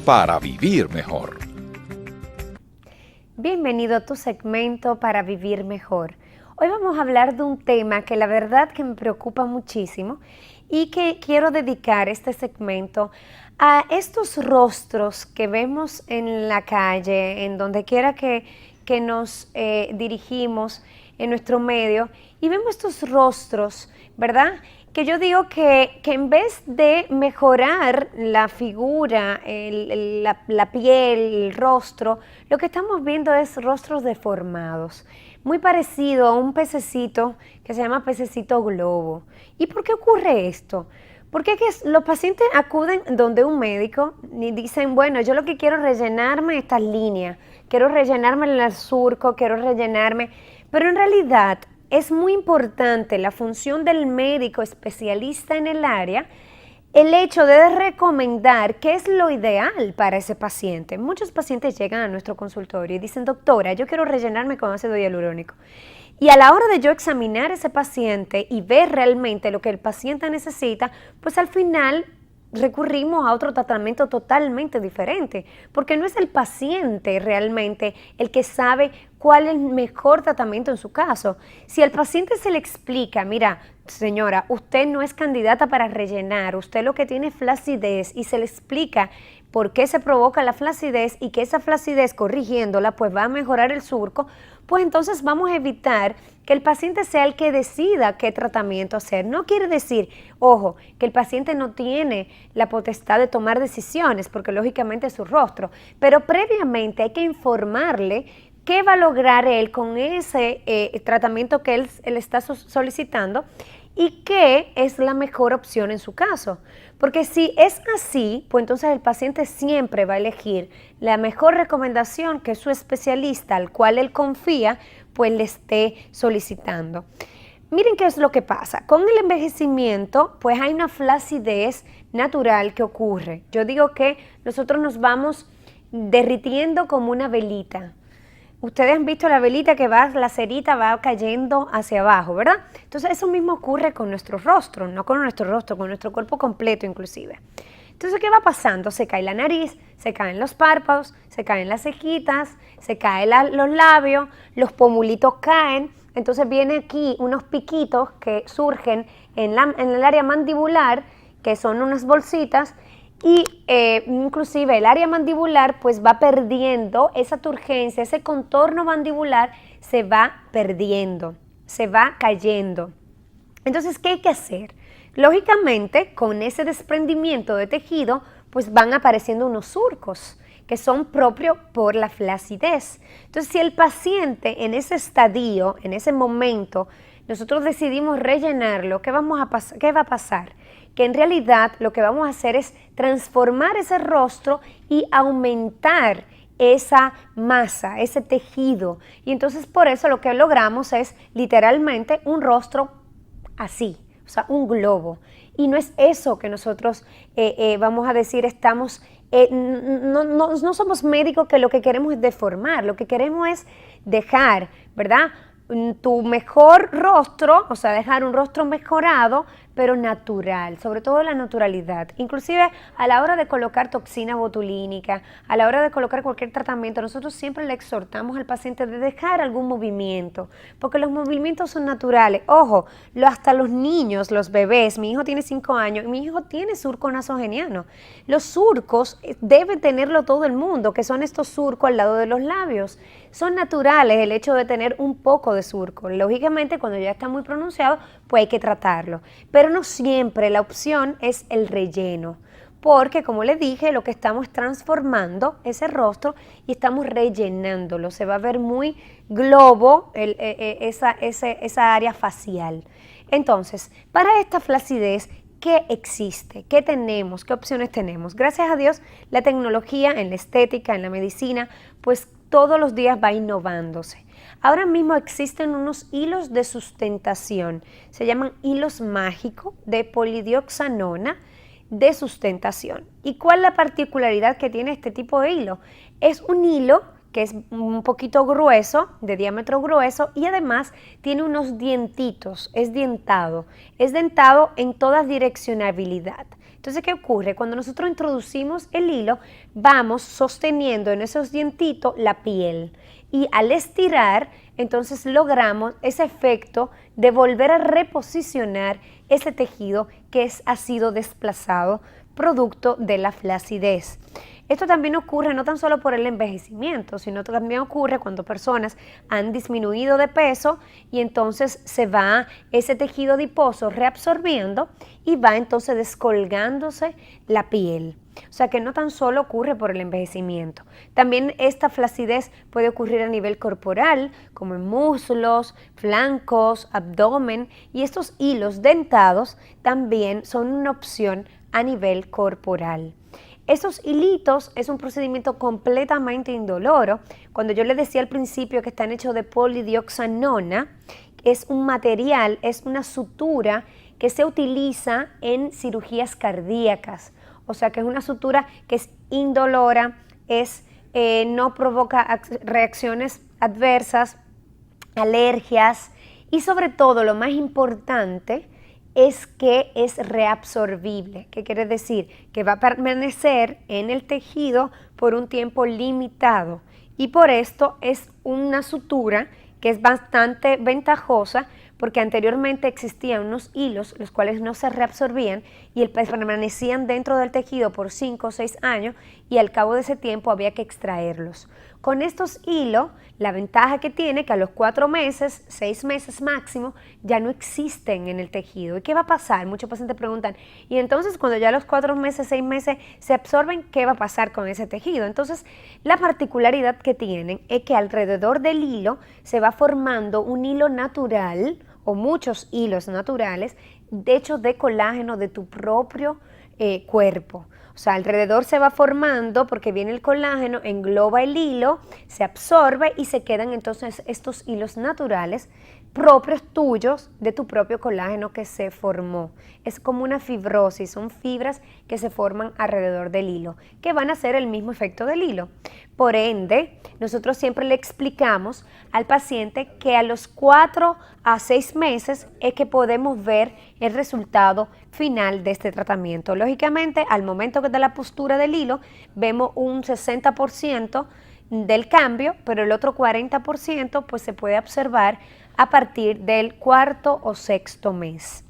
para vivir mejor. Bienvenido a tu segmento para vivir mejor. Hoy vamos a hablar de un tema que la verdad que me preocupa muchísimo y que quiero dedicar este segmento a estos rostros que vemos en la calle, en donde quiera que nos dirigimos en nuestro medio, y vemos estos rostros, ¿verdad? Que yo digo que en vez de mejorar la figura, la piel, el rostro, lo que estamos viendo es rostros deformados, muy parecido a un pececito que se llama pececito globo. ¿Y por qué ocurre esto? Porque los pacientes acuden donde un médico y dicen, bueno, yo lo que quiero es rellenarme estas líneas, quiero rellenarme el surco, quiero rellenarme, pero en realidad es muy importante la función del médico especialista en el área, el hecho de recomendar qué es lo ideal para ese paciente. Muchos pacientes llegan a nuestro consultorio y dicen, doctora, yo quiero rellenarme con ácido hialurónico. Y a la hora de yo examinar a ese paciente y ver realmente lo que el paciente necesita, pues al final recurrimos a otro tratamiento totalmente diferente, porque no es el paciente realmente el que sabe cuál es el mejor tratamiento en su caso. Si al paciente se le explica, mira, señora, usted no es candidata para rellenar, usted lo que tiene es flacidez, y se le explica por qué se provoca la flacidez y que esa flacidez, corrigiéndola, pues va a mejorar el surco, pues entonces vamos a evitar que el paciente sea el que decida qué tratamiento hacer. No quiere decir, ojo, que el paciente no tiene la potestad de tomar decisiones, porque lógicamente es su rostro, pero previamente hay que informarle qué va a lograr él con ese tratamiento que él está solicitando y qué es la mejor opción en su caso. Porque si es así, pues entonces el paciente siempre va a elegir la mejor recomendación que su especialista, al cual él confía, pues le esté solicitando. Miren qué es lo que pasa. Con el envejecimiento, pues hay una flacidez natural que ocurre. Yo digo que nosotros nos vamos derritiendo como una velita. Ustedes han visto la velita que va, la cerita va cayendo hacia abajo, ¿verdad? Entonces eso mismo ocurre con nuestro rostro, no con nuestro rostro, con nuestro cuerpo completo inclusive. Entonces, ¿qué va pasando? Se cae la nariz, se caen los párpados, se caen las cejitas, se caen los labios, los pomulitos caen. Entonces viene aquí unos piquitos que surgen en el área mandibular, que son unas bolsitas, y inclusive el área mandibular pues va perdiendo esa turgencia, ese contorno mandibular se va perdiendo, se va cayendo. Entonces, ¿qué hay que hacer? Lógicamente, con ese desprendimiento de tejido, pues van apareciendo unos surcos que son propios por la flacidez. Entonces, si el paciente en ese estadio, en ese momento, nosotros decidimos rellenarlo, ¿qué va a pasar? Que en realidad lo que vamos a hacer es transformar ese rostro y aumentar esa masa, ese tejido. Y entonces por eso lo que logramos es literalmente un rostro así, o sea, un globo. Y no es eso que nosotros vamos a decir, no somos médicos que lo que queremos es deformar, lo que queremos es dejar, ¿verdad?, tu mejor rostro, o sea, dejar un rostro mejorado, pero natural, sobre todo la naturalidad. Inclusive a la hora de colocar toxina botulínica, a la hora de colocar cualquier tratamiento, nosotros siempre le exhortamos al paciente de dejar algún movimiento, porque los movimientos son naturales. Ojo, hasta los niños, los bebés, mi hijo tiene 5 años, y mi hijo tiene surco nasogeniano. Los surcos debe tenerlo todo el mundo, que son estos surcos al lado de los labios. Son naturales el hecho de tener un poco de surco. Lógicamente, cuando ya está muy pronunciado, pues hay que tratarlo. Pero no siempre la opción es el relleno, porque como les dije, lo que estamos transformando ese rostro y estamos rellenándolo. Se va a ver muy globo esa área facial. Entonces, para esta flacidez, ¿qué existe? ¿Qué tenemos? ¿Qué opciones tenemos? Gracias a Dios, la tecnología en la estética, en la medicina, pues todos los días va innovándose. Ahora mismo existen unos hilos de sustentación, se llaman hilos mágicos de polidioxanona de sustentación. ¿Y cuál es la particularidad que tiene este tipo de hilo? Es un hilo que es un poquito grueso, de diámetro grueso, y además tiene unos dientitos, es dentado en toda direccionabilidad. Entonces, ¿qué ocurre? Cuando nosotros introducimos el hilo, vamos sosteniendo en esos dientitos la piel y al estirar, entonces logramos ese efecto de volver a reposicionar ese tejido que ha sido desplazado producto de la flacidez. Esto también ocurre no tan solo por el envejecimiento, sino que también ocurre cuando personas han disminuido de peso y entonces se va ese tejido adiposo reabsorbiendo y va entonces descolgándose la piel. O sea que no tan solo ocurre por el envejecimiento. También esta flacidez puede ocurrir a nivel corporal, como en muslos, flancos, abdomen, y estos hilos dentados también son una opción a nivel corporal. Esos hilitos es un procedimiento completamente indoloro. Cuando yo les decía al principio que están hechos de polidioxanona, es un material, es una sutura que se utiliza en cirugías cardíacas. O sea que es una sutura que es indolora, no provoca reacciones adversas, alergias y sobre todo lo más importante es que es reabsorbible. ¿Qué quiere decir? Que va a permanecer en el tejido por un tiempo limitado y por esto es una sutura que es bastante ventajosa porque anteriormente existían unos hilos los cuales no se reabsorbían y permanecían dentro del tejido por 5 o 6 años y al cabo de ese tiempo había que extraerlos. Con estos hilos, la ventaja que tiene que a los 4 meses, 6 meses máximo, ya no existen en el tejido. ¿Y qué va a pasar? Muchos pacientes preguntan, y entonces cuando ya a los 4 meses, 6 meses se absorben, ¿qué va a pasar con ese tejido? Entonces, la particularidad que tienen es que alrededor del hilo se va formando un hilo natural o muchos hilos naturales hechos de colágeno de tu propio cuerpo. O sea, alrededor se va formando porque viene el colágeno, engloba el hilo, se absorbe y se quedan entonces estos hilos naturales propios tuyos de tu propio colágeno que se formó. Es como una fibrosis, son fibras que se forman alrededor del hilo, que van a hacer el mismo efecto del hilo. Por ende, nosotros siempre le explicamos al paciente que a los 4 a 6 meses es que podemos ver el resultado final de este tratamiento. Lógicamente, al momento que da la postura del hilo, vemos un 60% del cambio, pero el otro 40% pues se puede observar a partir del 4.º o 6.º mes.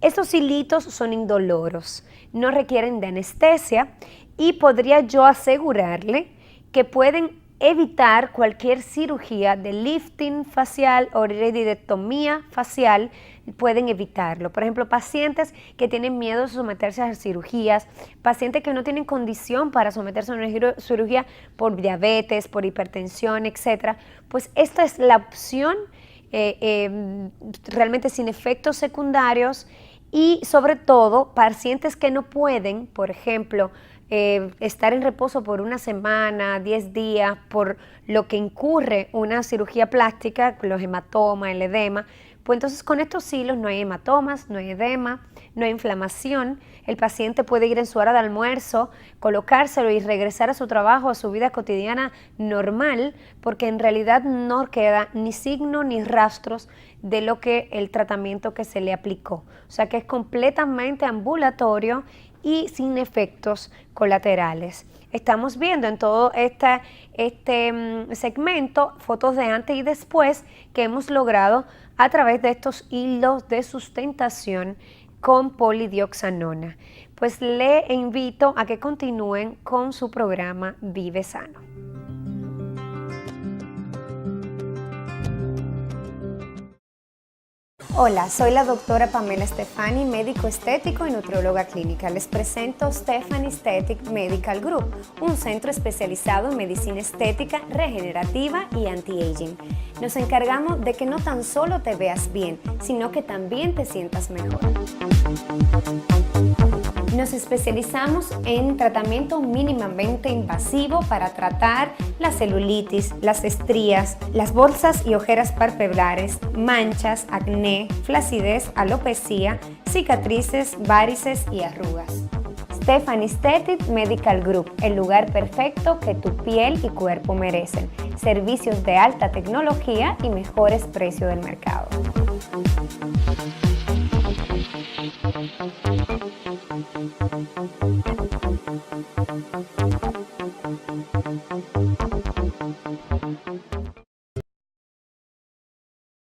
Estos hilitos son indoloros, no requieren de anestesia y podría yo asegurarle que pueden evitar cualquier cirugía de lifting facial o iridectomía facial, pueden evitarlo. Por ejemplo, pacientes que tienen miedo de someterse a cirugías, pacientes que no tienen condición para someterse a una cirugía por diabetes, por hipertensión, etcétera, pues esta es la opción realmente sin efectos secundarios y sobre todo pacientes que no pueden, por ejemplo, estar en reposo por una semana, 10 días, por lo que incurre una cirugía plástica, los hematomas, el edema, pues entonces con estos hilos no hay hematomas, no hay edema, no hay inflamación, el paciente puede ir en su hora de almuerzo, colocárselo y regresar a su trabajo, a su vida cotidiana normal, porque en realidad no queda ni signo ni rastros de lo que el tratamiento que se le aplicó. O sea que es completamente ambulatorio y sin efectos colaterales. Estamos viendo en todo este segmento fotos de antes y después que hemos logrado a través de estos hilos de sustentación con polidioxanona. Pues le invito a que continúen con su programa Vive Sano. Hola, soy la doctora Pamela Stefani, médico estético y nutrióloga clínica. Les presento Stefani Aesthetic Medical Group, un centro especializado en medicina estética, regenerativa y anti-aging. Nos encargamos de que no tan solo te veas bien, sino que también te sientas mejor. Nos especializamos en tratamiento mínimamente invasivo para tratar la celulitis, las estrías, las bolsas y ojeras palpebrares, manchas, acné, flacidez, alopecia, cicatrices, varices y arrugas. Stefani Aesthetic Medical Group, el lugar perfecto que tu piel y cuerpo merecen. Servicios de alta tecnología y mejores precios del mercado.